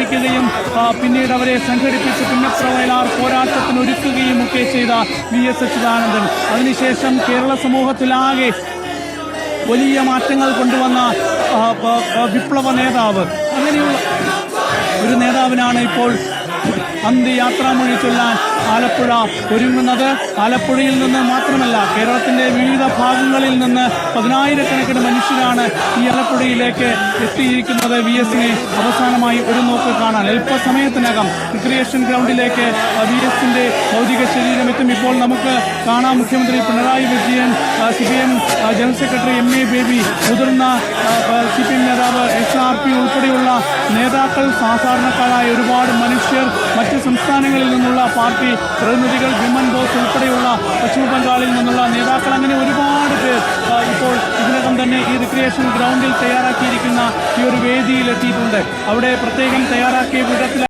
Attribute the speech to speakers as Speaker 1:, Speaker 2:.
Speaker 1: സ്വീകരിക്കുകയും പിന്നീട് അവരെ സംഘടിപ്പിച്ച് പുന്നപ്രവയലാർ പോരാട്ടത്തിന് ഒരുക്കുകയും ഒക്കെ ചെയ്ത VS അച്യുതാനന്ദൻ. അതിനുശേഷം കേരള സമൂഹത്തിലാകെ വലിയ മാറ്റങ്ങൾ കൊണ്ടുവന്ന വിപ്ലവ നേതാവ്, അങ്ങനെയുള്ള ഒരു നേതാവിനാണ് ഇപ്പോൾ അന്ത്യയാത്രാമൊഴി ചൊല്ലാൻ ആലപ്പുഴ ഒരുങ്ങുന്നത്. ആലപ്പുഴയിൽ നിന്ന് മാത്രമല്ല, കേരളത്തിന്റെ വിവിധ ഭാഗങ്ങളിൽ നിന്ന് 10,000-കണക്കിന് മനുഷ്യരാണ് ഈ ആലപ്പുഴയിലേക്ക് എത്തിയിരിക്കുന്നത്. VSനെ അവസാനമായി ഒരു നോക്ക് കാണാൻ അല്പസമയത്തിനകം റിക്രിയേഷൻ ഗ്രൗണ്ടിലേക്ക് VSന്റെ ഭൗതിക ശരീരം എത്തും. ഇപ്പോൾ നമുക്ക് കാണാം മുഖ്യമന്ത്രി Pinarayi Vijayan, CPM general secretary MA baby, മുതിർന്ന CPM നേതാവ് SRP ഉൾപ്പെടെയുള്ള നേതാക്കൾ, സാധാരണക്കാരായ ഒരുപാട് മനുഷ്യർ, മറ്റ് സംസ്ഥാനങ്ങളിൽ നിന്നുള്ള പാർട്ടി പ്രതിനിധികൾ, വിമൻ ബോസ് ഉൾപ്പെടെയുള്ള പശ്ചിമ ബംഗാളിൽ നിന്നുള്ള നേതാക്കൾ, അങ്ങനെ ഒരുപാട് പേർ ഇപ്പോൾ ഇതിനകം തന്നെ ഈ റിക്രിയേഷൻ ഗ്രൗണ്ടിൽ തയ്യാറാക്കിയിരിക്കുന്ന ഈ ഒരു വേദിയിൽ എത്തിയിട്ടുണ്ട്. അവിടെ പ്രത്യേകം തയ്യാറാക്കിയ വിധത്തിൽ